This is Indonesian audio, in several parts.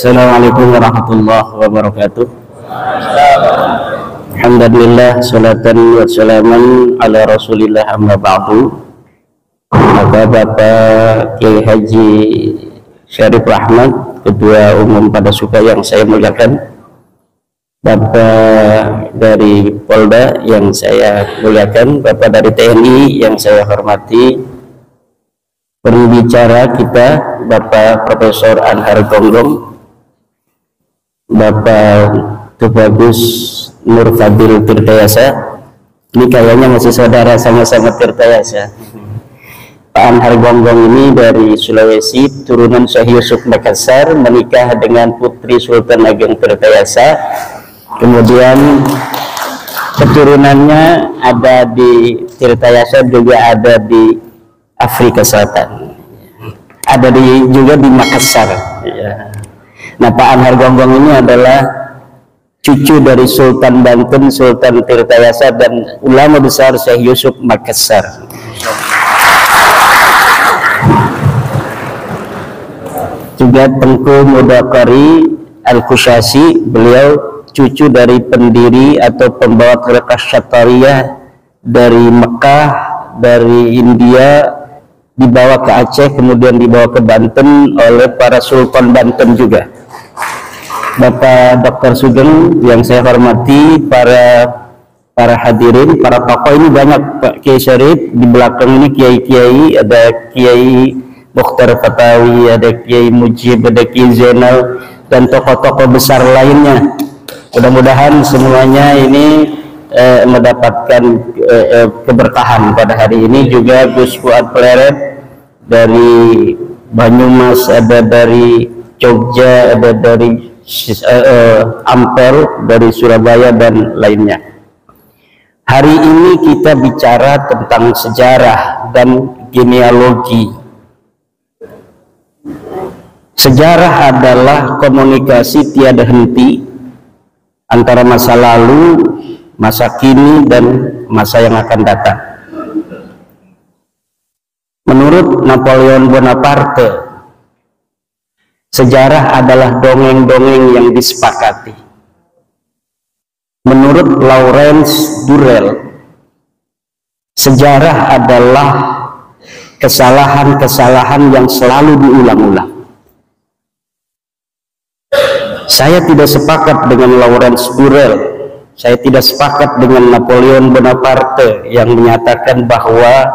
Assalamualaikum warahmatullahi wabarakatuh. Alhamdulillah, salatan wa salaman ala rasulillah, amma ba'du. Maka Bapak Kiai Haji Syarif Rahmat, Ketua Umum Padasuka yang saya muliakan, Bapak dari Polda yang saya muliakan, Bapak dari TNI yang saya hormati, pembicara kita Bapak Profesor Anhar Gonggong, Bapak Tubagus Nur Fadil Tirtayasa, ini kayaknya masih saudara sama-sama Tirtayasa. Pak Anhar Gonggong ini dari Sulawesi, turunan Syekh Yusuf Makassar, menikah dengan Putri Sultan Ageng Tirtayasa. Kemudian keturunannya ada di Tirtayasa, juga ada di Afrika Selatan, ada juga di Makassar. Nah, Pak Anhar Gonggong ini adalah cucu dari Sultan Banten, Sultan Tirtayasa, dan ulama besar Syekh Yusuf Makassar. Juga Tengku Mudakari Al-Kushasi, beliau cucu dari pendiri atau pembawa Tariqah Syatariyah dari Mekah, dari India, dibawa ke Aceh, kemudian dibawa ke Banten oleh para Sultan Banten juga. Bapak Dr. Sugeng yang saya hormati, para hadirin, para tokoh ini banyak, Pak Kiai Syarif, di belakang ini kiai-kiai, ada Kiai Mukhtar Fatawi, ada Kiai Mujib, ada Kiai Zainal, dan tokoh-tokoh besar lainnya. Mudah-mudahan semuanya ini mendapatkan keberkahan pada hari ini. Juga Gus Fuad Pleret dari Banyumas, ada dari Jogja, ada dari Ampel, dari Surabaya, dan lainnya. Hari ini kita bicara tentang sejarah dan genealogi. Sejarah adalah komunikasi tiada henti antara masa lalu, masa kini, dan masa yang akan datang. Menurut Napoleon Bonaparte, sejarah adalah dongeng-dongeng yang disepakati. Menurut Lawrence Durrell, sejarah adalah kesalahan-kesalahan yang selalu diulang-ulang. Saya tidak sepakat dengan Lawrence Durrell. Saya tidak sepakat dengan Napoleon Bonaparte yang menyatakan bahwa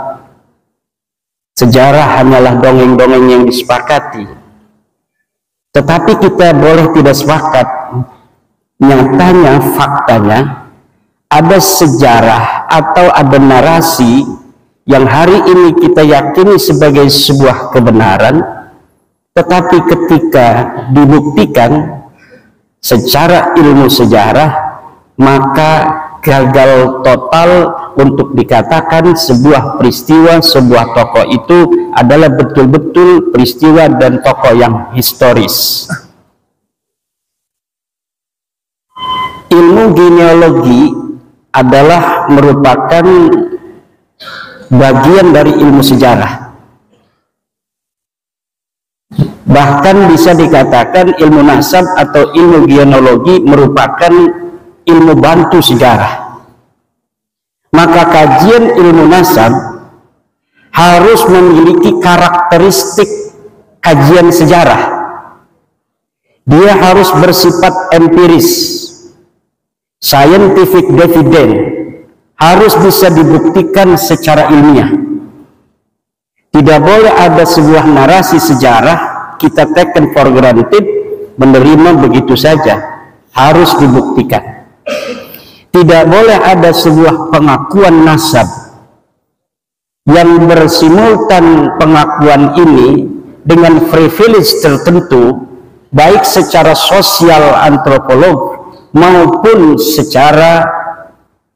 sejarah hanyalah dongeng-dongeng yang disepakati. Tetapi kita boleh tidak sepakat. Nyatanya, faktanya, ada sejarah atau ada narasi yang hari ini kita yakini sebagai sebuah kebenaran, tetapi ketika dibuktikan secara ilmu sejarah, maka gagal total untuk dikatakan sebuah peristiwa, sebuah tokoh itu adalah betul-betul peristiwa dan tokoh yang historis. Ilmu genealogi adalah merupakan bagian dari ilmu sejarah. Bahkan bisa dikatakan ilmu nasab atau ilmu genealogi merupakan ilmu bantu sejarah. Maka kajian ilmu nasab harus memiliki karakteristik kajian sejarah. Dia harus bersifat empiris, scientific dividend, harus bisa dibuktikan secara ilmiah. Tidak boleh ada sebuah narasi sejarah kita taken for granted, menerima begitu saja, harus dibuktikan. Tidak boleh ada sebuah pengakuan nasab yang bersimultan pengakuan ini dengan privilege tertentu, baik secara sosial antropolog maupun secara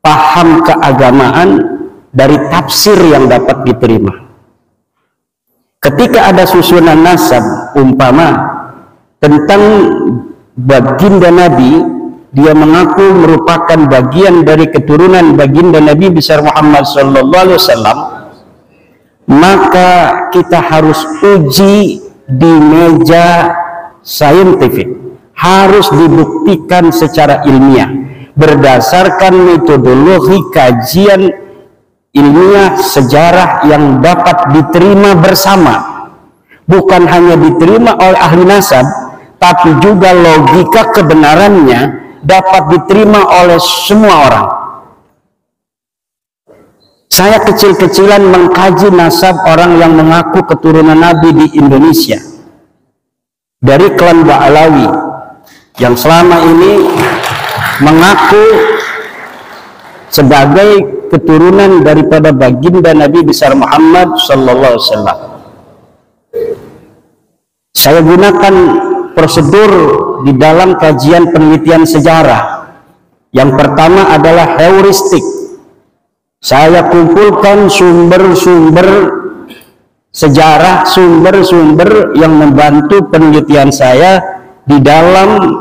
paham keagamaan dari tafsir yang dapat diterima. Ketika ada susunan nasab, umpama tentang baginda Nabi, dia mengaku merupakan bagian dari keturunan baginda Nabi besar Muhammad SAW, maka kita harus uji di meja scientific, harus dibuktikan secara ilmiah berdasarkan metodologi kajian ilmiah sejarah yang dapat diterima bersama, bukan hanya diterima oleh ahli nasab, tapi juga logika kebenarannya dapat diterima oleh semua orang. Saya kecil-kecilan mengkaji nasab orang yang mengaku keturunan Nabi di Indonesia dari klan Ba'alawi yang selama ini mengaku sebagai keturunan daripada baginda Nabi besar Muhammad sallallahu alaihi wasallam. Saya gunakan prosedur di dalam kajian penelitian sejarah. Yang pertama adalah heuristik. Saya kumpulkan sumber-sumber sejarah, sumber-sumber yang membantu penelitian saya di dalam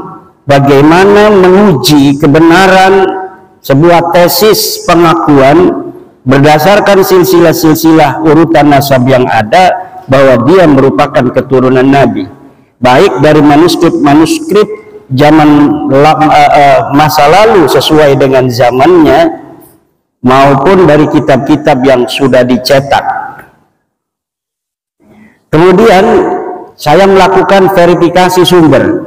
bagaimana menguji kebenaran sebuah tesis pengakuan berdasarkan silsilah-silsilah urutan nasab yang ada bahwa dia merupakan keturunan Nabi, baik dari manuskrip zaman masa lalu sesuai dengan zamannya maupun dari kitab-kitab yang sudah dicetak. Kemudian saya melakukan verifikasi sumber,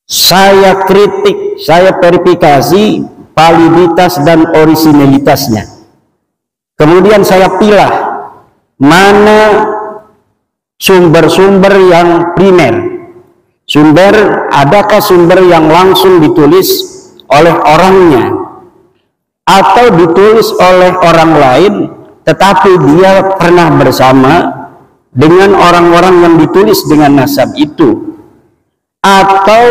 saya kritik, saya verifikasi validitas dan orisinalitasnya. Kemudian saya pilah mana sumber-sumber yang primer, adakah sumber yang langsung ditulis oleh orangnya atau ditulis oleh orang lain tetapi dia pernah bersama dengan orang-orang yang ditulis dengan nasab itu, atau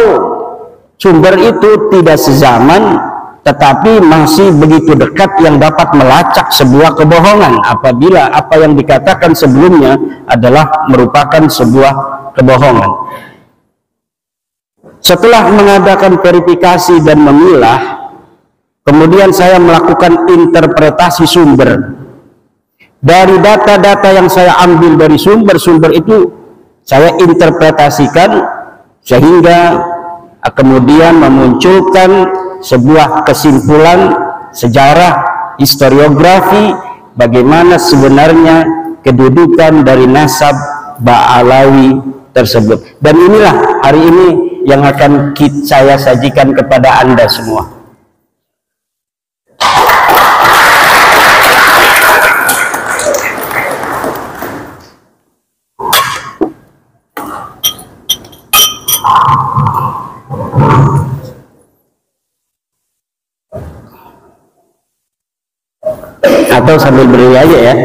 sumber itu tidak sezaman tetapi masih begitu dekat yang dapat melacak sebuah kebohongan apabila apa yang dikatakan sebelumnya adalah merupakan sebuah kebohongan. Setelah mengadakan verifikasi dan memilah, kemudian saya melakukan interpretasi sumber. Dari data-data yang saya ambil dari sumber-sumber itu, saya interpretasikan sehingga kemudian memunculkan sebuah kesimpulan sejarah historiografi bagaimana sebenarnya kedudukan dari nasab Ba'alawi tersebut. Dan inilah hari ini yang akan saya sajikan kepada Anda semua. Atau sambil berdiri aja ya.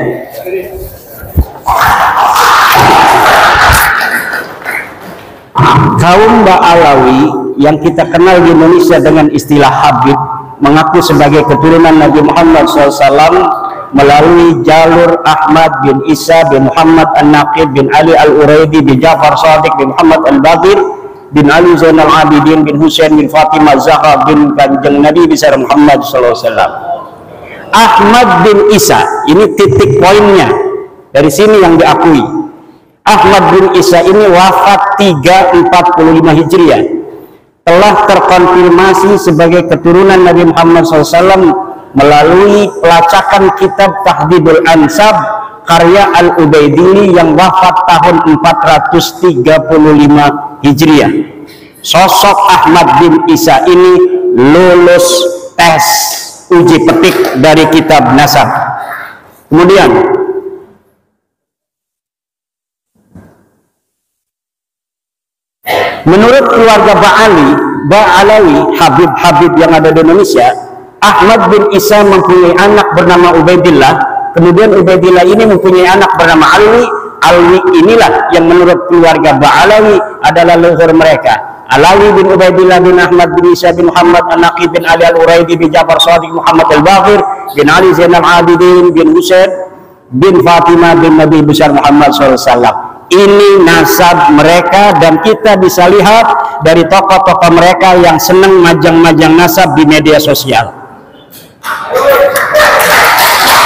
Kaum Ba'alawi yang kita kenal di Indonesia dengan istilah Habib mengaku sebagai keturunan Nabi Muhammad SAW melalui jalur Ahmad bin Isa bin Muhammad An-Naqib bin Ali Al-Uraidi bin Ja'far Shadiq bin Muhammad Al-Baqir bin Ali Zainal Abidin bin Husain bin Fatimah Zahra bin Kanjeng Nabi besar Muhammad SAW. Ahmad bin Isa, ini titik poinnya, dari sini yang diakui. Ahmad bin Isa ini wafat 345 Hijriah, telah terkonfirmasi sebagai keturunan Nabi Muhammad SAW melalui pelacakan kitab Tahdhibul Ansab karya Al-Ubaidili yang wafat tahun 435 Hijriah. Sosok Ahmad bin Isa ini lulus tes uji petik dari kitab nasab. Kemudian menurut keluarga Ba'alawi, Habib-Habib yang ada di Indonesia, Ahmad bin Isa mempunyai anak bernama Ubaidillah. Kemudian Ubaidillah ini mempunyai anak bernama Alwi. Alwi inilah yang menurut keluarga Ba'alawi adalah leluhur mereka. Alawi bin Ubaidillah bin Ahmad bin Isa bin Muhammad An-Naqib bin Ali Al-Uraidi bin Ja'far Shadiq Muhammad Al-Baqir bin Ali Zainal Abidin bin Husain bin Fatimah bin Nabi besar Muhammad SAW. Ini nasab mereka dan kita bisa lihat dari tokoh-tokoh mereka yang senang majang-majang nasab di media sosial.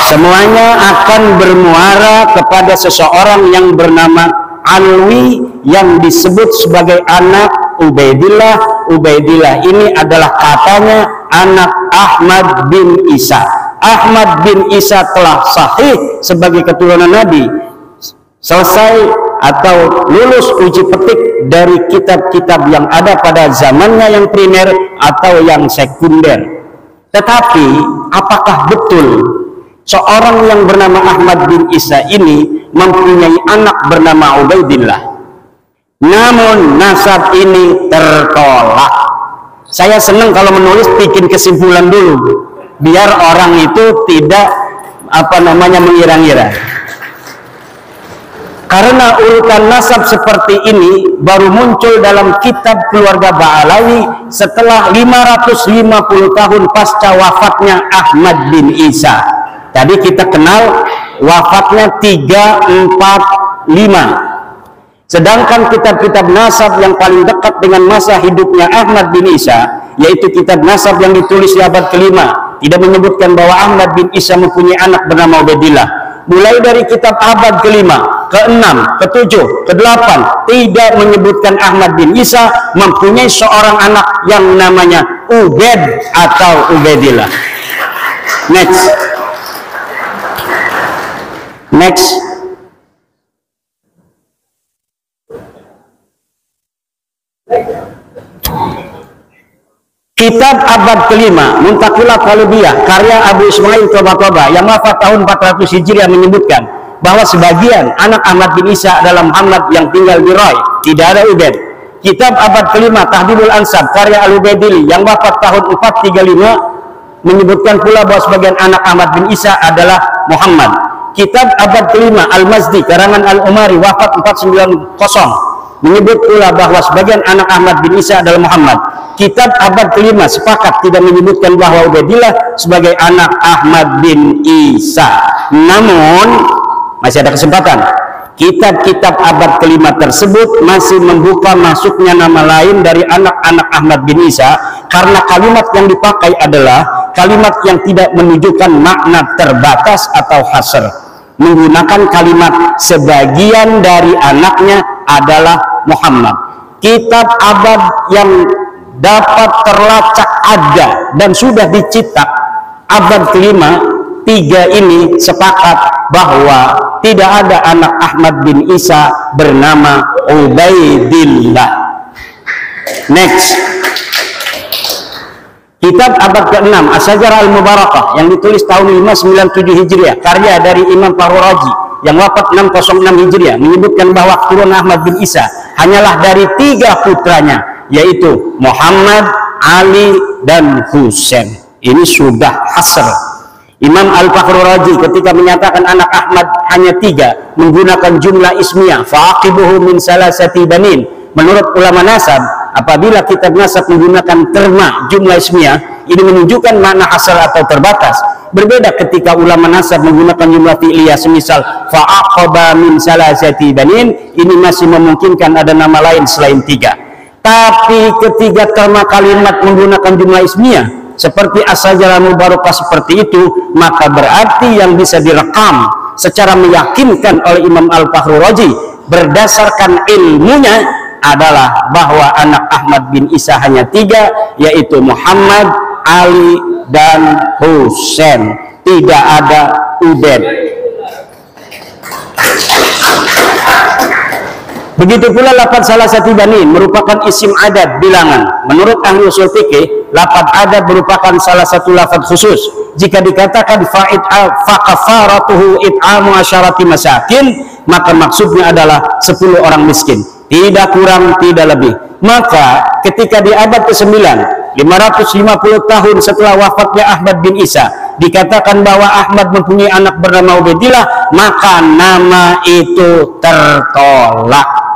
Semuanya akan bermuara kepada seseorang yang bernama Alwi yang disebut sebagai anak Ubaidillah. Ubaidillah ini adalah katanya anak Ahmad bin Isa. Ahmad bin Isa telah sahih sebagai keturunan Nabi, selesai atau lulus uji petik dari kitab-kitab yang ada pada zamannya yang primer atau yang sekunder. Tetapi apakah betul seorang yang bernama Ahmad bin Isa ini mempunyai anak bernama Ubaidillah? Namun nasab ini tertolak. Saya senang kalau menulis bikin kesimpulan dulu, biar orang itu tidak mengira-ngira. Karena urutan nasab seperti ini baru muncul dalam kitab keluarga Ba'alawi setelah 550 tahun pasca wafatnya Ahmad bin Isa. Tadi kita kenal wafatnya 345. Sedangkan kitab-kitab nasab yang paling dekat dengan masa hidupnya Ahmad bin Isa, yaitu kitab nasab yang ditulis di abad kelima, tidak menyebutkan bahwa Ahmad bin Isa mempunyai anak bernama Ubaidillah. Mulai dari kitab abad kelima, ke-6, ke-7, ke-8 tidak menyebutkan Ahmad bin Isa mempunyai seorang anak yang namanya Ubaid atau Ubaidillah. Next. Kitab abad kelima Muntaqilat Qalubiyah karya Abu Ismail Toba yang wafat tahun 400 Hijriah menyebutkan bahwa sebagian anak Ahmad bin Isa adalah Muhammad yang tinggal di Roy, tidak ada Ubaid. Kitab abad kelima Tahdhibul Ansab karya Al-Ubaidili yang wafat tahun 435 menyebutkan pula bahwa sebagian anak Ahmad bin Isa adalah Muhammad. Kitab abad kelima Al-Mazdi karangan Al-Umari wafat 490 menyebut pula bahwa sebagian anak Ahmad bin Isa adalah Muhammad. Kitab abad kelima sepakat tidak menyebutkan bahwa Ubaidillah sebagai anak Ahmad bin Isa. Namun masih ada kesempatan. Kitab-kitab abad kelima tersebut masih membuka masuknya nama lain dari anak-anak Ahmad bin Isa karena kalimat yang dipakai adalah kalimat yang tidak menunjukkan makna terbatas atau hasr, menggunakan kalimat sebagian dari anaknya adalah Muhammad. Kitab abad yang dapat terlacak ada dan sudah dicetak abad kelima 3 ini sepakat bahwa tidak ada anak Ahmad bin Isa bernama Ubaidillah. Next. Kitab abad ke-6 As-Sajarah Al-Mubarakah yang ditulis tahun 597 Hijriah karya dari Imam Fahru Razi yang wafat 606 Hijriah menyebutkan bahwa keturunan Ahmad bin Isa hanyalah dari 3 putranya, yaitu Muhammad, Ali, dan Husain. Ini sudah hasr. Imam Al-Fakhrur Razi ketika menyatakan anak Ahmad hanya 3 menggunakan jumlah ismiyah fa'aqibuhu min salasati banin. Menurut ulama nasab, apabila kitab nasab menggunakan terma jumlah ismiyah, ini menunjukkan makna hasr atau terbatas. Berbeda ketika ulama nasab menggunakan jumlah fi'liyah semisal fa'aqaba min salasati banin, ini masih memungkinkan ada nama lain selain 3. Tapi ketika terma kalimat menggunakan jumlah ismiyah seperti As-Sajarah Mubarakah seperti itu, maka berarti yang bisa direkam secara meyakinkan oleh Imam Al-Fakhrur Razi berdasarkan ilmunya adalah bahwa anak Ahmad bin Isa hanya 3, yaitu Muhammad, Ali, dan Husain. Tidak ada Ubaid. Begitu pula lafaz salah satu banin merupakan isim adad bilangan. Menurut ahli usul fikih, lafaz adad merupakan salah satu lafaz khusus. Jika dikatakan fakafaratuhu it'amu asyarati masakin, maka maksudnya adalah 10 orang miskin, tidak kurang tidak lebih. Maka ketika di abad ke-9, 550 tahun setelah wafatnya Ahmad bin Isa, dikatakan bahwa Ahmad mempunyai anak bernama Ubaidillah, maka nama itu tertolak.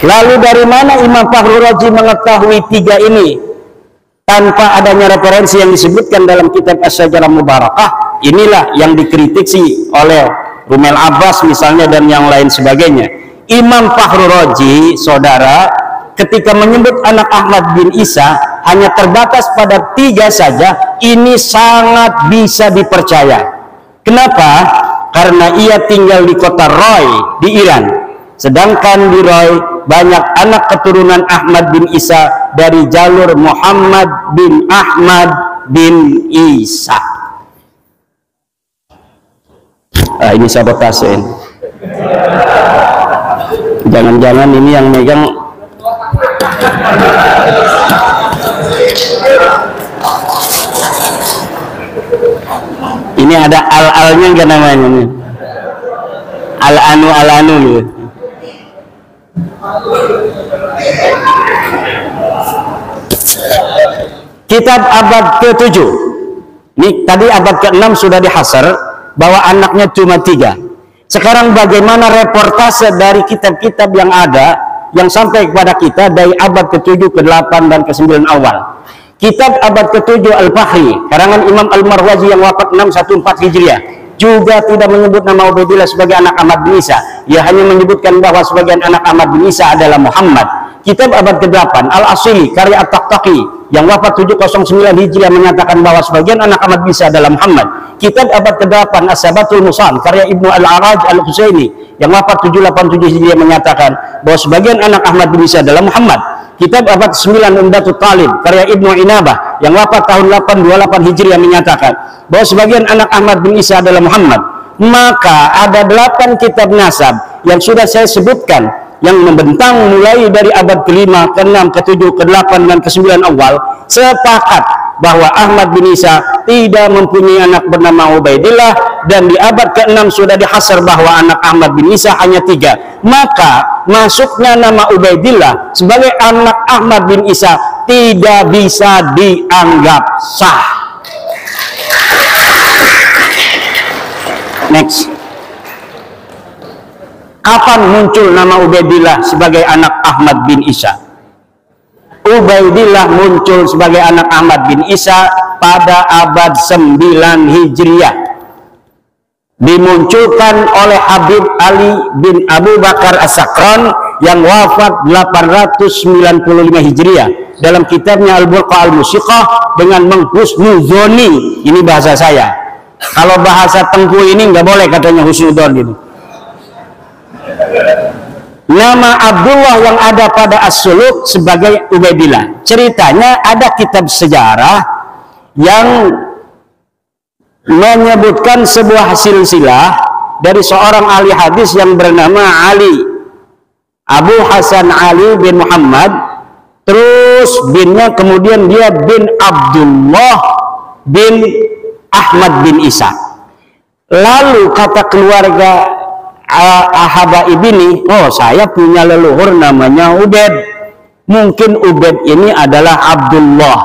Lalu dari mana Imam Fahru Razi mengetahui 3 ini tanpa adanya referensi yang disebutkan dalam kitab As-Sajarah Mubarakah? Inilah yang dikritisi oleh Rumel Abbas misalnya dan yang lain sebagainya. Imam Fahru Razi, saudara, ketika menyebut anak Ahmad bin Isa hanya terbatas pada 3 saja, ini sangat bisa dipercaya. Kenapa? karena ia tinggal di kota Roy di Iran. Sedangkan di Roy banyak anak keturunan Ahmad bin Isa dari jalur Muhammad bin Ahmad bin Isa. Ini sabotase. Jangan-jangan ini yang megang ini ada al-alnya enggak namanya nih? Al-anu gitu. Kitab abad ke-7. Ini tadi abad ke-6 sudah dihasar bahwa anaknya cuma 3. Sekarang bagaimana reportase dari kitab-kitab yang ada yang sampai kepada kita dari abad ke-7, ke-8 dan ke-9 awal. Kitab abad ke-7 Al-Fahri karangan Imam Al-Marwazi yang wafat 614 Hijriah juga tidak menyebut nama Ubaidillah sebagai anak Ahmad bin Isa. Ia hanya menyebutkan bahwa sebagian anak Ahmad bin Isa adalah Muhammad. Kitab abad ke-8 Al-Asili karya At-Taqtaqi yang wafat 709 Hijriah menyatakan bahwa sebagian anak Ahmad bin Isa adalah Muhammad. Kitab abad ke-8 As-Sabatul Musan karya Ibnu Al-Araj Al-Husaini yang wafat 787 Hijriah menyatakan bahwa sebagian anak Ahmad bin Isa adalah Muhammad. Kitab abad 9 Umdatul Talib karya Ibnu Inabah yang wafat tahun 828 Hijriah menyatakan bahwa sebagian anak Ahmad bin Isa adalah Muhammad. Maka ada 8 kitab nasab yang sudah saya sebutkan yang membentang mulai dari abad ke-5, ke-6, ke-7, ke-8 dan ke-9 awal sepakat bahwa Ahmad bin Isa tidak mempunyai anak bernama Ubaidillah, dan di abad ke-6 sudah dihasar bahwa anak Ahmad bin Isa hanya 3. Maka masuknya nama Ubaidillah sebagai anak Ahmad bin Isa tidak bisa dianggap sah. Next. Kapan muncul nama Ubaidillah sebagai anak Ahmad bin Isa? Ubaidillah muncul sebagai anak Ahmad bin Isa pada abad 9 Hijriah. Dimunculkan oleh Habib Ali bin Abu Bakar As-Sakran yang wafat 895 Hijriah dalam kitabnya Al-Burqa Al-Musiqah dengan menghusnuzoni. Ini bahasa saya. Kalau bahasa Tengku ini nggak boleh katanya husnuzon gitu. Nama Abdullah yang ada pada As-Suluk sebagai Ubaidillah. Ceritanya ada kitab sejarah yang menyebutkan sebuah silsilah dari seorang ahli hadis yang bernama Ali, Abu Hasan Ali bin Muhammad, terus binnya kemudian dia bin Abdullah bin Ahmad bin Isa. Lalu kata keluarga Habaib ini, oh saya punya leluhur namanya Ubaid, mungkin Ubaid ini adalah Abdullah.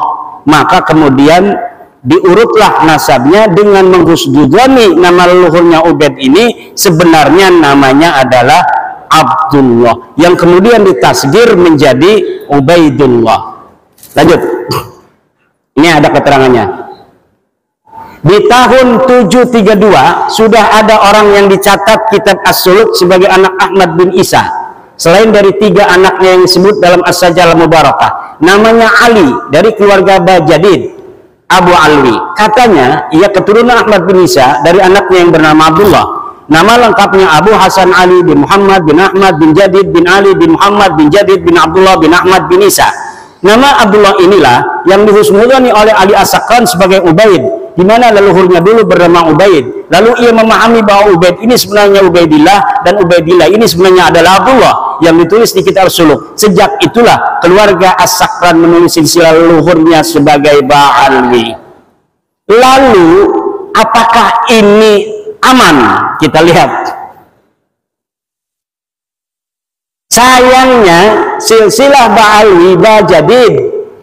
Maka kemudian diurutlah nasabnya dengan menghusnuzoni nama leluhurnya Ubaid ini sebenarnya namanya adalah Abdullah, yang kemudian ditasgir menjadi Ubaidullah. Lanjut, ini ada keterangannya. Di tahun 732 sudah ada orang yang dicatat kitab As-Suluk sebagai anak Ahmad bin Isa selain dari 3 anaknya yang disebut dalam As-Sajalah Mubarakah. Namanya Ali dari keluarga Bajadid Abu Alwi. Katanya ia keturunan Ahmad bin Isa dari anaknya yang bernama Abdullah. Nama lengkapnya Abu Hasan Ali bin Muhammad bin Ahmad bin Jadid bin Ali bin Muhammad bin Jadid bin Abdullah bin Ahmad bin Isa. Nama Abdullah inilah yang dihusnuzoni oleh Ali As-Sakran sebagai Ubaid, di mana leluhurnya dulu bernama Ubaid. Lalu ia memahami bahwa Ubaid ini sebenarnya Ubaidillah dan Ubaidillah ini sebenarnya adalah Abdullah yang ditulis di kitab Suluk. Sejak itulah keluarga As-Sakran menulis silsilah leluhurnya sebagai Ba'alwi. Lalu apakah ini aman? Kita lihat. Sayangnya silsilah Ba'alwi Bajadid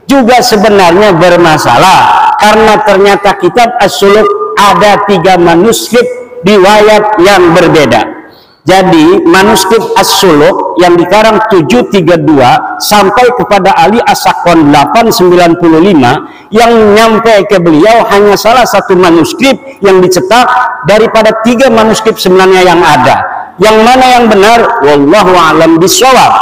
juga sebenarnya bermasalah karena ternyata kitab As-Suluk ada 3 manuskrip riwayat yang berbeda. Jadi manuskrip As-Suluk yang dikarang 732 sampai kepada Ali As-Sakran 895 yang nyampe ke beliau hanya salah satu manuskrip yang dicetak daripada 3 manuskrip sebenarnya yang ada. Yang mana yang benar? Wallahu a'lam bishawab.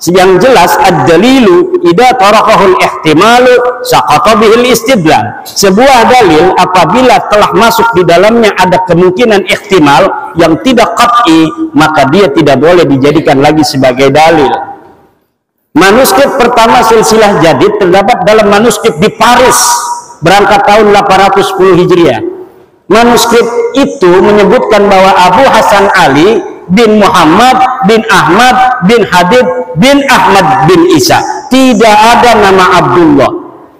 Yang jelas ad-dalilu idza tarakahul ihtimalu saqata bihil istidlal. Sebuah dalil apabila telah masuk di dalamnya ada kemungkinan ihtimal, yang tidak qat'i, maka dia tidak boleh dijadikan lagi sebagai dalil. Manuskrip pertama silsilah jadid terdapat dalam manuskrip di Paris berangkat tahun 810 Hijriah. Manuskrip itu menyebutkan bahwa Abu Hasan Ali bin Muhammad bin Ahmad bin Habib bin Ahmad bin Isa, tidak ada nama Abdullah.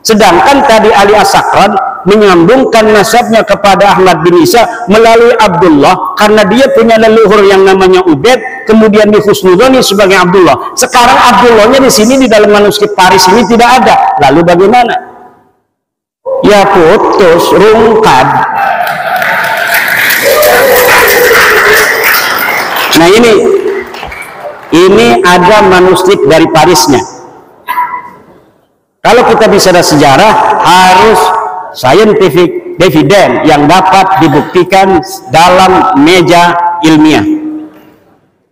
Sedangkan tadi Ali As-Sakran menyambungkan nasabnya kepada Ahmad bin Isa melalui Abdullah karena dia punya leluhur yang namanya Ubaid, kemudian dihusnuzoni sebagai Abdullah. Sekarang Abdullahnya di sini di dalam manuskrip Paris ini tidak ada. Lalu bagaimana? Ya putus, rungkad. Nah ini ada manuskrip dari Parisnya. Kalau kita bicara sejarah, harus scientific evidence yang dapat dibuktikan dalam meja ilmiah.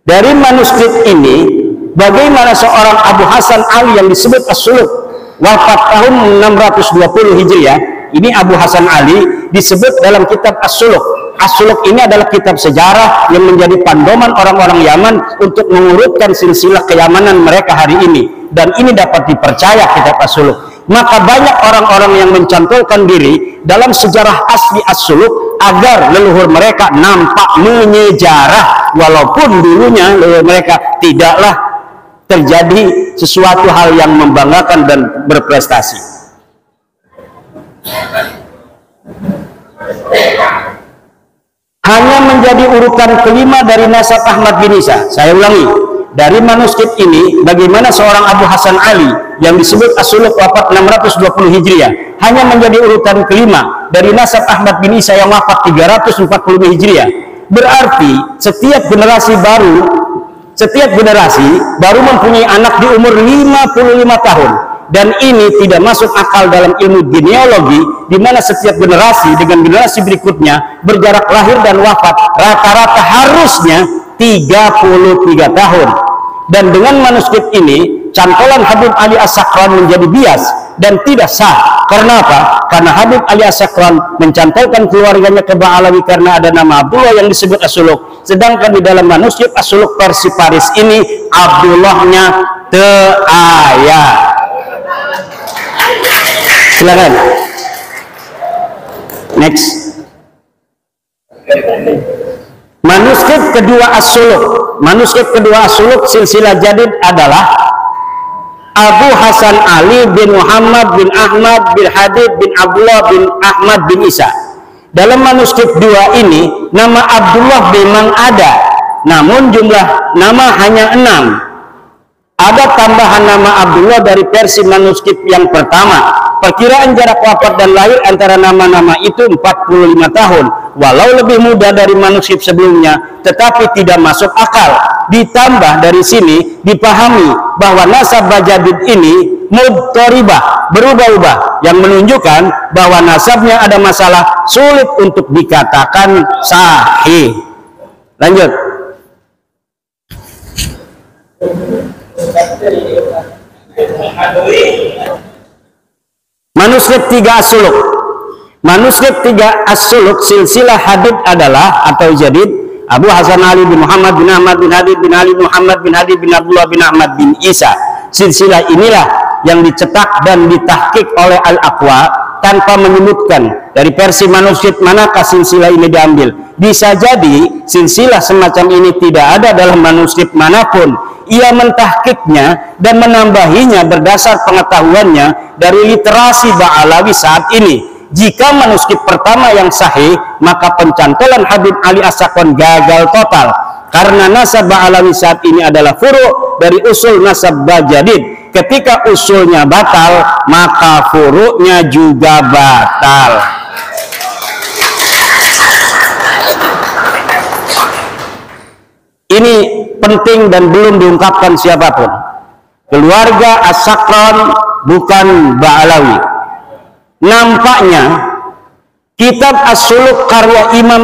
Dari manuskrip ini, bagaimana seorang Abu Hasan Ali yang disebut As-Suluk, wafat tahun 620 Hijriah, ini Abu Hasan Ali disebut dalam kitab As-Suluk. As-Suluk ini adalah kitab sejarah yang menjadi pandoman orang-orang Yaman untuk mengurutkan silsilah keyamanan mereka hari ini, dan ini dapat dipercaya kitab As-Suluk. Maka banyak orang-orang yang mencantolkan diri dalam sejarah asli As-Suluk agar leluhur mereka nampak menyejarah, walaupun dulunya leluhur mereka tidaklah terjadi sesuatu hal yang membanggakan dan berprestasi. Hanya menjadi urutan kelima dari nasab Ahmad bin Isa. Saya ulangi, dari manuskrip ini bagaimana seorang Abu Hasan Ali yang disebut As-Suluk wafat 620 Hijriah hanya menjadi urutan kelima dari nasab Ahmad bin Isa yang wafat 340 Hijriah. Berarti setiap generasi baru mempunyai anak di umur 55 tahun. Dan ini tidak masuk akal dalam ilmu genealogi, di mana setiap generasi dengan generasi berikutnya berjarak lahir dan wafat rata-rata harusnya 33 tahun. Dan dengan manuskrip ini, cantolan Habib Ali As-Sakran menjadi bias dan tidak sah. Karena apa? Karena Habib Ali As-Sakran mencantolkan keluarganya ke Ba'alawi karena ada nama Abdullah yang disebut As-Suluk. Sedangkan di dalam manuskrip As-Suluk versi Paris ini, Abdullahnya teaya. Silakan. Next. Manuskrip kedua As-Suluk. Manuskrip kedua As-Suluk silsilah jadid adalah Abu Hasan Ali bin Muhammad bin Ahmad bin Habib bin Abdullah bin Ahmad bin Isa. Dalam manuskrip dua ini nama Abdullah memang ada, namun jumlah nama hanya 6. Ada tambahan nama Abdullah dari versi manuskrip yang pertama. Perkiraan jarak wafat dan lahir antara nama-nama itu 45 tahun, walau lebih muda dari manuskrip sebelumnya, tetapi tidak masuk akal. Ditambah dari sini dipahami bahwa nasab Bajadid ini mudtoribah, berubah-ubah, yang menunjukkan bahwa nasabnya ada masalah, sulit untuk dikatakan sahih. Lanjut. Manuskrip 3 As-Suluk. Manuskrip 3 As-Suluk silsilah hadid adalah atau jadid Abu Hasan Ali bin Muhammad bin Ahmad bin Habib bin Ali Muhammad bin Habib bin Abdullah bin Ahmad bin Isa. Silsilah inilah yang dicetak dan ditahqiq oleh Al-Aqwa tanpa menyebutkan dari versi manuskrip manakah silsilah ini diambil. Bisa jadi silsilah semacam ini tidak ada dalam manuskrip manapun. Ia mentahqiqnya dan menambahinya berdasar pengetahuannya dari literasi Ba'alawi saat ini. Jika manuskrip pertama yang sahih, maka pencantolan Habib Ali As-Sakran gagal total, karena nasab Ba'alawi saat ini adalah furu' dari usul nasab Bajadid. Ketika usulnya batal, maka furu'nya juga batal. Ini penting dan belum diungkapkan siapapun. Keluarga As-Sakran bukan Ba'alawi. Nampaknya kitab As-Suluk karya Imam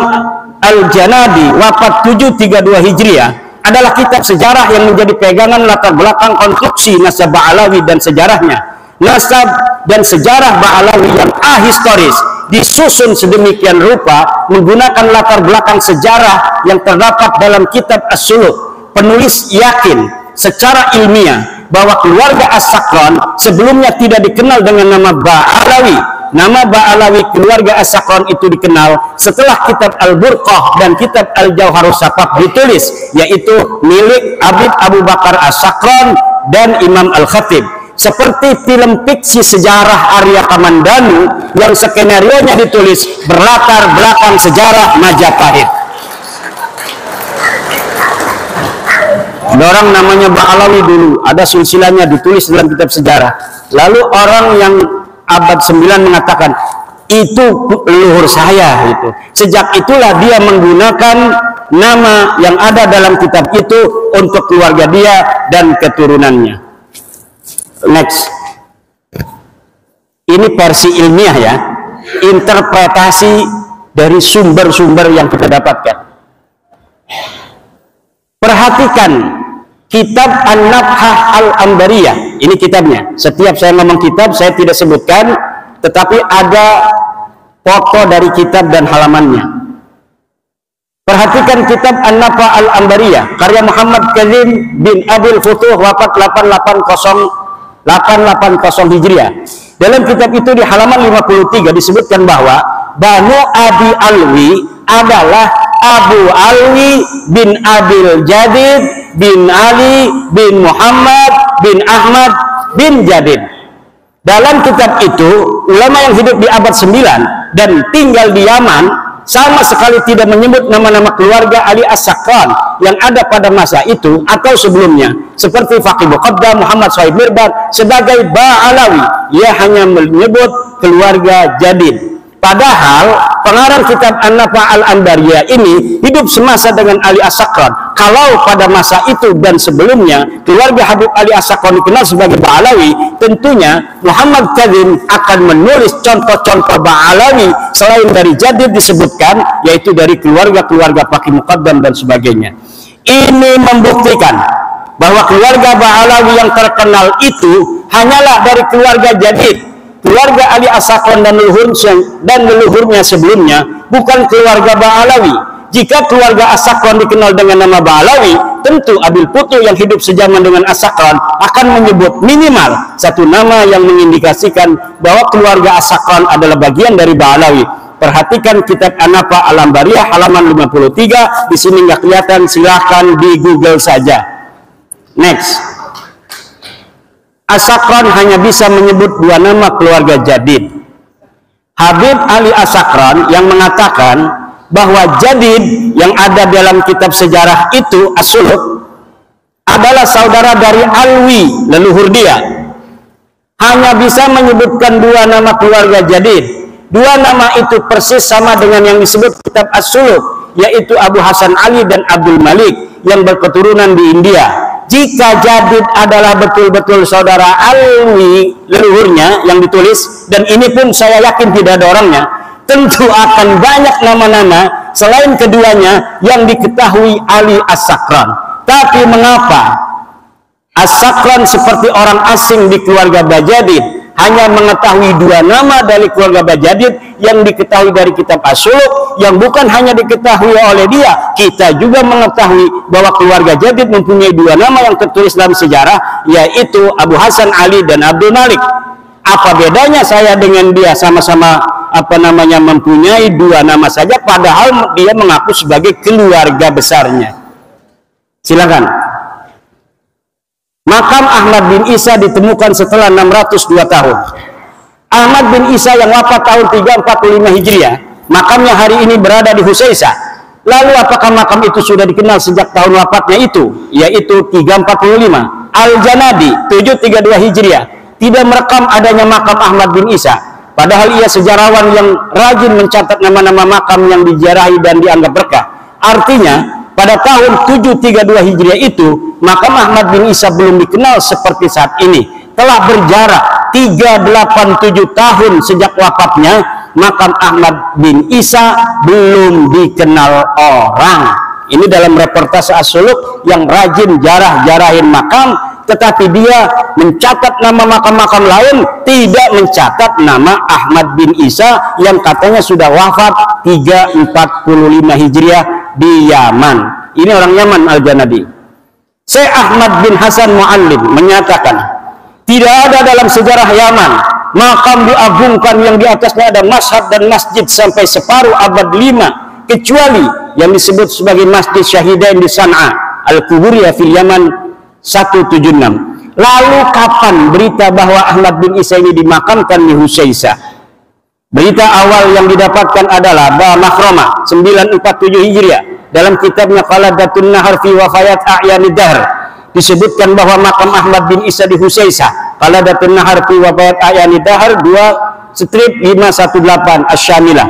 Al-Janabi wafat 732 Hijriah adalah kitab sejarah yang menjadi pegangan latar belakang konstruksi nasab Ba'alawi dan sejarahnya. Nasab dan sejarah Ba'alawi yang ahistoris disusun sedemikian rupa menggunakan latar belakang sejarah yang terdapat dalam kitab As-Suluk. Penulis yakin secara ilmiah bahwa keluarga As-Sakran sebelumnya tidak dikenal dengan nama Ba'alawi. Nama Ba'alawi keluarga As-Sakran itu dikenal setelah kitab Al-Burqah dan kitab Al-Jauharus Safaf ditulis, yaitu milik Habib Abu Bakar As-Sakran dan Imam Al-Khatib. Seperti film fiksi sejarah Arya Kamandanu yang skenarionya ditulis berlatar belakang sejarah Majapahit. Ada orang namanya Ba'alawi dulu, ada silsilahnya ditulis dalam kitab sejarah. Lalu orang yang abad 9 mengatakan itu leluhur saya itu. Sejak itulah dia menggunakan nama yang ada dalam kitab itu untuk keluarga dia dan keturunannya. Next. Ini versi ilmiah ya, interpretasi dari sumber-sumber yang kita dapatkan. Perhatikan kitab An-Nabhah Al-Ambariyah, ini kitabnya. Setiap saya ngomong kitab saya tidak sebutkan, tetapi ada foto dari kitab dan halamannya. Perhatikan kitab An-Nabhah Al-Ambariyah karya Muhammad Kazim bin Abil Futuh wafat 880 Hijriah. Dalam kitab itu di halaman 53 disebutkan bahwa Banu Adi Alwi adalah Abu Alwi bin Abil Jadid bin Ali bin Muhammad bin Ahmad bin Jadid. Dalam kitab itu, ulama yang hidup di abad 9 dan tinggal di Yaman sama sekali tidak menyebut nama-nama keluarga Ali As-Sakran yang ada pada masa itu atau sebelumnya, seperti Faqih Muqaddam Muhammad Shahid Mirban sebagai Ba'alawi. Ia hanya menyebut keluarga Jadid. Padahal pengarang kitab An-Nabhah Al-Ambariyah ini hidup semasa dengan Ali As-Sakran. Kalau pada masa itu dan sebelumnya keluarga Habib Ali As-Sakran dikenal sebagai Ba'alawi, tentunya Muhammad Kazim akan menulis contoh-contoh Ba'alawi selain dari Jadid disebutkan, yaitu dari keluarga-keluarga Faqih Muqaddam dan sebagainya. Ini membuktikan bahwa keluarga Ba'alawi yang terkenal itu hanyalah dari keluarga Jadid. Keluarga Ali As-Sakran dan leluhurnya sebelumnya bukan keluarga Ba'alawi. Jika keluarga As-Sakran dikenal dengan nama Ba'alawi, tentu Abil Futuh yang hidup sejaman dengan As-Sakran akan menyebut minimal satu nama yang mengindikasikan bahwa keluarga As-Sakran adalah bagian dari Ba'alawi. Perhatikan kitab An-Nabhah Al-Ambariyah halaman 53. Di sini nggak kelihatan, silahkan di Google saja. Next. As-Sakran hanya bisa menyebut dua nama keluarga Jadid. Habib Ali As-Sakran yang mengatakan bahwa Jadid yang ada dalam kitab sejarah itu As-Suluk adalah saudara dari Alwi, leluhur dia, hanya bisa menyebutkan dua nama keluarga Jadid. Dua nama itu persis sama dengan yang disebut kitab As-Suluk, yaitu Abu Hasan Ali dan Abdul Malik yang berketurunan di India. Jika Jadid adalah betul-betul saudara Alwi, leluhurnya yang ditulis, dan ini pun saya yakin tidak ada orangnya, tentu akan banyak nama-nama selain keduanya yang diketahui Ali As-Sakran. Tapi mengapa As-Sakran seperti orang asing di keluarga Bajadid hanya mengetahui dua nama dari keluarga Bajadid yang diketahui dari kitab As-Suluk, yang bukan hanya diketahui oleh dia, kita juga mengetahui bahwa keluarga Jadid mempunyai dua nama yang tertulis dalam sejarah, yaitu Abu Hasan Ali dan Abdul Malik. Apa bedanya saya dengan dia? Sama-sama mempunyai dua nama saja, padahal dia mengaku sebagai keluarga besarnya. Silakan. Makam Ahmad bin Isa ditemukan setelah 602 tahun. Ahmad bin Isa yang wafat tahun 345 Hijriah, makamnya hari ini berada di Husaisah. Lalu apakah makam itu sudah dikenal sejak tahun wafatnya itu, yaitu 345? Al-Janadi 732 Hijriah tidak merekam adanya makam Ahmad bin Isa, padahal ia sejarawan yang rajin mencatat nama-nama makam yang dijarahi dan dianggap berkah. Artinya pada tahun 732 Hijriah itu, makam Ahmad bin Isa belum dikenal seperti saat ini. Telah berjarak 387 tahun sejak wafatnya, makam Ahmad bin Isa belum dikenal orang. Ini dalam reportase As-Suluk yang rajin jarahin makam, tetapi dia mencatat nama makam-makam lain, tidak mencatat nama Ahmad bin Isa yang katanya sudah wafat 345 Hijriah di Yaman. Ini orang Yaman Al-Janadi. Syekh Ahmad bin Hasan Muallim menyatakan, tidak ada dalam sejarah Yaman makam diagungkan yang di atasnya ada mashhad dan masjid sampai separuh abad 5, kecuali yang disebut sebagai Masjid Syahidain di San'a Al-Kuburiyah fil Yaman 176. Lalu kapan berita bahwa Ahmad bin Isa ini dimakamkan di Husaisah? Berita awal yang didapatkan adalah Ba Makhrama 947 Hijriah dalam kitabnya Qaladatun Nahar fi Wafayat A'yanid Dahr disebutkan bahwa makam Ahmad bin Isa di Husaisah. Qaladatun Nahar fi Wafayat A'yanid Dahr 2/518 Asy-Syamilah.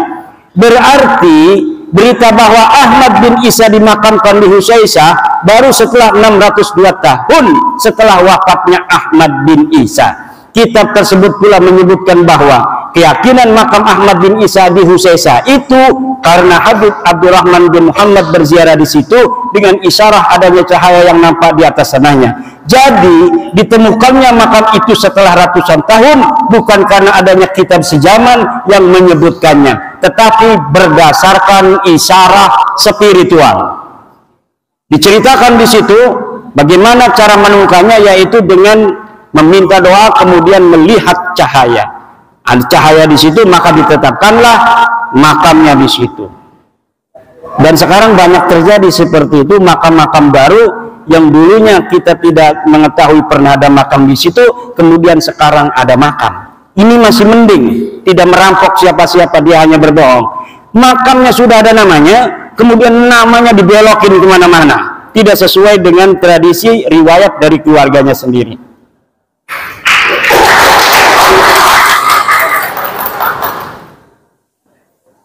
Berarti berita bahwa Ahmad bin Isa dimakamkan di Husaisah baru setelah 602 tahun setelah wafatnya Ahmad bin Isa. Kitab tersebut pula menyebutkan bahwa keyakinan makam Ahmad bin Isa di Husaisah itu karena Habib Abdurrahman bin Muhammad berziarah di situ dengan isyarah adanya cahaya yang nampak di atas sananya. Jadi ditemukannya makam itu setelah ratusan tahun bukan karena adanya kitab sejaman yang menyebutkannya, tetapi berdasarkan isyarah spiritual. Diceritakan di situ bagaimana cara menemukannya, yaitu dengan meminta doa kemudian melihat cahaya. Ada cahaya di situ maka ditetapkanlah makamnya di situ. Dan sekarang banyak terjadi seperti itu, makam-makam baru yang dulunya kita tidak mengetahui pernah ada makam di situ, kemudian sekarang ada makam. Ini masih mending, tidak merampok siapa-siapa, dia hanya berbohong. Makamnya sudah ada namanya, kemudian namanya dibelokin kemana-mana, tidak sesuai dengan tradisi riwayat dari keluarganya sendiri.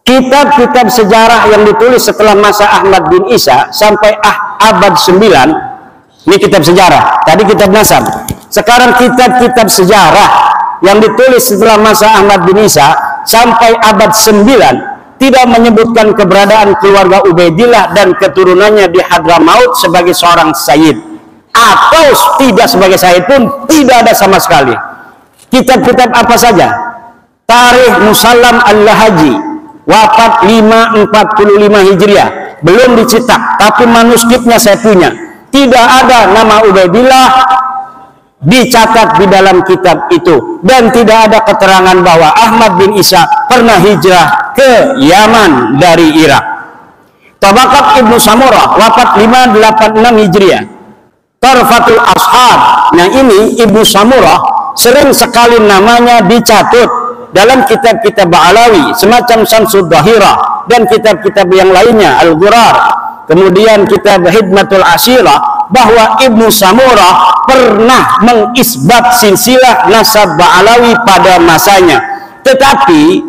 Kitab-kitab sejarah yang ditulis setelah masa Ahmad bin Isa sampai abad 9, ini kitab sejarah, tadi kitab nasab. Sekarang kitab-kitab sejarah yang ditulis setelah masa Ahmad bin Isa sampai abad 9 tidak menyebutkan keberadaan keluarga Ubaidillah dan keturunannya di Hadramaut sebagai seorang sayyid, atau tidak sebagai sayyid pun tidak ada sama sekali. Kitab-kitab apa saja? Tarikh Musallam Al-Lahaji wafat 545 Hijriah, belum dicetak, tapi manuskripnya saya punya. Tidak ada nama Ubaidillah dicatat di dalam kitab itu, dan tidak ada keterangan bahwa Ahmad bin Isa pernah hijrah ke Yaman dari Irak. Tabaqat Ibnu Samurah wafat 586 Hijriah. Tarfatul Ashab, nah ini Ibnu Samurah sering sekali namanya dicatut dalam kitab-kitab Ba'alawi semacam Syamsud Dhahirah dan kitab-kitab yang lainnya, Al-Ghurar, kemudian kitab Hidmatul Asyirah, bahwa Ibnu Samurah pernah mengisbat silsilah nasab Ba'alawi pada masanya. Tetapi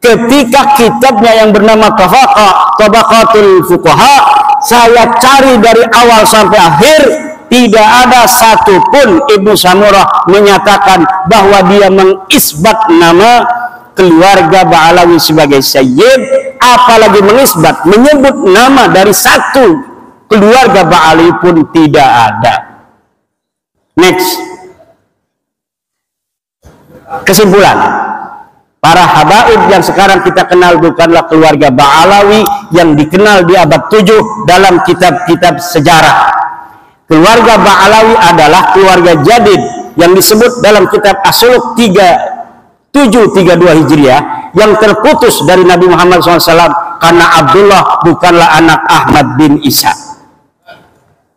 ketika kitabnya yang bernama Tabaqatul Fuqaha saya cari dari awal sampai akhir, tidak ada satupun Ibnu Samurah menyatakan bahwa dia mengisbat nama keluarga Ba'alawi sebagai sayyid, apalagi mengisbat, menyebut nama dari satu keluarga Ba'alawi pun tidak ada. Next. Kesimpulan, para habaib yang sekarang kita kenal bukanlah keluarga Ba'alawi yang dikenal di abad 7 dalam kitab-kitab sejarah. Keluarga Ba'alawi adalah keluarga jadid yang disebut dalam kitab As-Suluk 732 Hijriah yang terputus dari Nabi Muhammad SAW karena Abdullah bukanlah anak Ahmad bin Isa.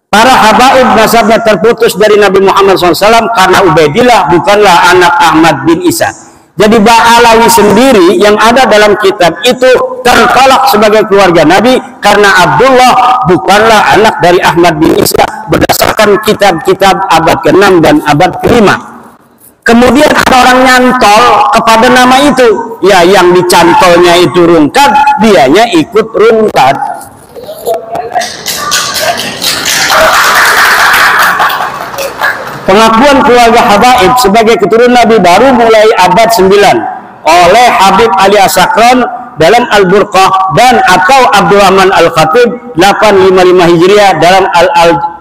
Para habaib nasabnya terputus dari Nabi Muhammad SAW karena Ubaidillah bukanlah anak Ahmad bin Isa. Jadi Ba'alawi sendiri yang ada dalam kitab itu tertolak sebagai keluarga Nabi karena Abdullah bukanlah anak dari Ahmad bin Isa berdasarkan kitab-kitab abad ke-6 dan abad ke-5. Kemudian ada orang nyantol kepada nama itu, ya yang dicantolnya itu rungkat, dianya ikut rungkat. Pengakuan keluarga habaib sebagai keturunan Nabi baru mulai abad 9 oleh Habib Ali As-Sakran dalam Al-Burqah dan atau Abdurrahman Al-Khatib 855 Hijriah dalam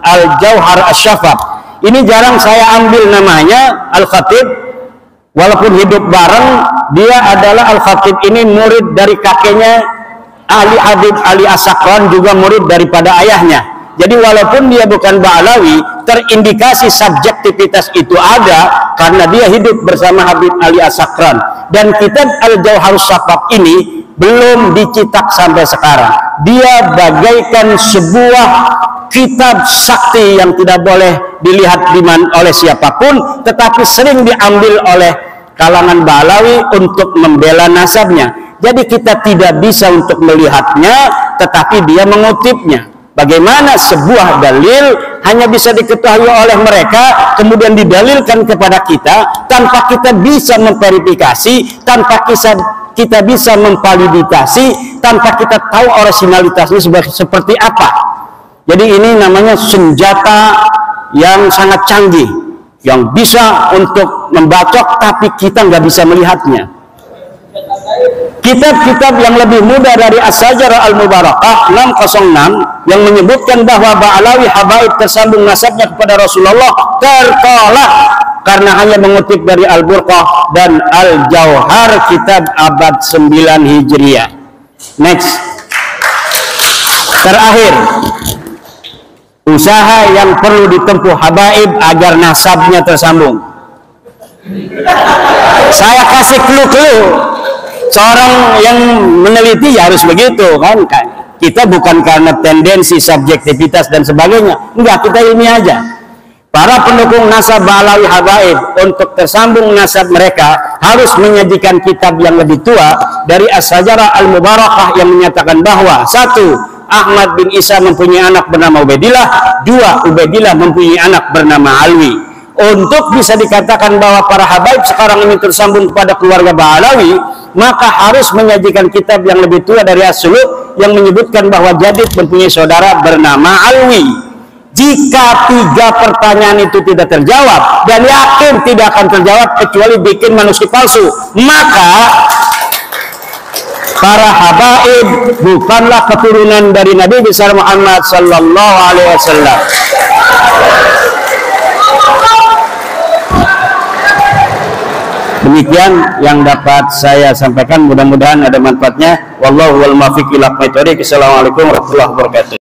Al-Jauhar Asy-Syafaq. Ini jarang saya ambil namanya Al-Khatib, walaupun hidup bareng. Dia adalah Al-Khatib ini murid dari kakeknya Ali Habib Ali As-Sakran, juga murid daripada ayahnya. Jadi walaupun dia bukan Ba'alawi, terindikasi subjektivitas itu ada karena dia hidup bersama Habib Ali As-Sakran. Dan kitab Al-Jauharus Safaf ini belum dicetak sampai sekarang. Dia bagaikan sebuah kitab sakti yang tidak boleh dilihat oleh siapapun, tetapi sering diambil oleh kalangan Ba'alawi untuk membela nasabnya. Jadi kita tidak bisa untuk melihatnya, tetapi dia mengutipnya. Bagaimana sebuah dalil hanya bisa diketahui oleh mereka, kemudian didalilkan kepada kita tanpa kita bisa memverifikasi, tanpa kita bisa memvalidasi, tanpa kita tahu originalitasnya seperti apa. Jadi ini namanya senjata yang sangat canggih, yang bisa untuk membacok tapi kita nggak bisa melihatnya. Kitab-kitab yang lebih muda dari As-Sajarah Al-Mubarakah 606 yang menyebutkan bahwa Ba'alawi Habaib tersambung nasabnya kepada Rasulullah tertolak karena hanya mengutip dari Al-Burqah dan Al-Jauhar kitab abad 9 Hijriah. Next. Terakhir, usaha yang perlu ditempuh Habaib agar nasabnya tersambung. Saya kasih clue-clue. Seorang yang meneliti ya harus begitu kan. Kita bukan karena tendensi subjektivitas dan sebagainya, enggak, kita ini aja. Para pendukung nasab Ba'alawi Habaib untuk tersambung nasab mereka harus menyajikan kitab yang lebih tua dari As-Sajarah Al-Mubarakah yang menyatakan bahwa 1. Ahmad bin Isa mempunyai anak bernama Ubaidillah, 2. Ubaidillah mempunyai anak bernama Alwi. Untuk bisa dikatakan bahwa para habaib sekarang ini tersambung kepada keluarga Ba'alawi, maka harus menyajikan kitab yang lebih tua dari As-Suluk yang menyebutkan bahwa Jadid mempunyai saudara bernama Alwi. Jika 3 pertanyaan itu tidak terjawab, dan yakin tidak akan terjawab kecuali bikin manuskrip palsu, maka para habaib bukanlah keturunan dari Nabi besar Muhammad sallallahu alaihi wasallam. Demikian yang dapat saya sampaikan, mudah-mudahan ada manfaatnya. Wallahu wal muwaffiq ila aqwamit thoriq. Assalamualaikum warahmatullahi wabarakatuh.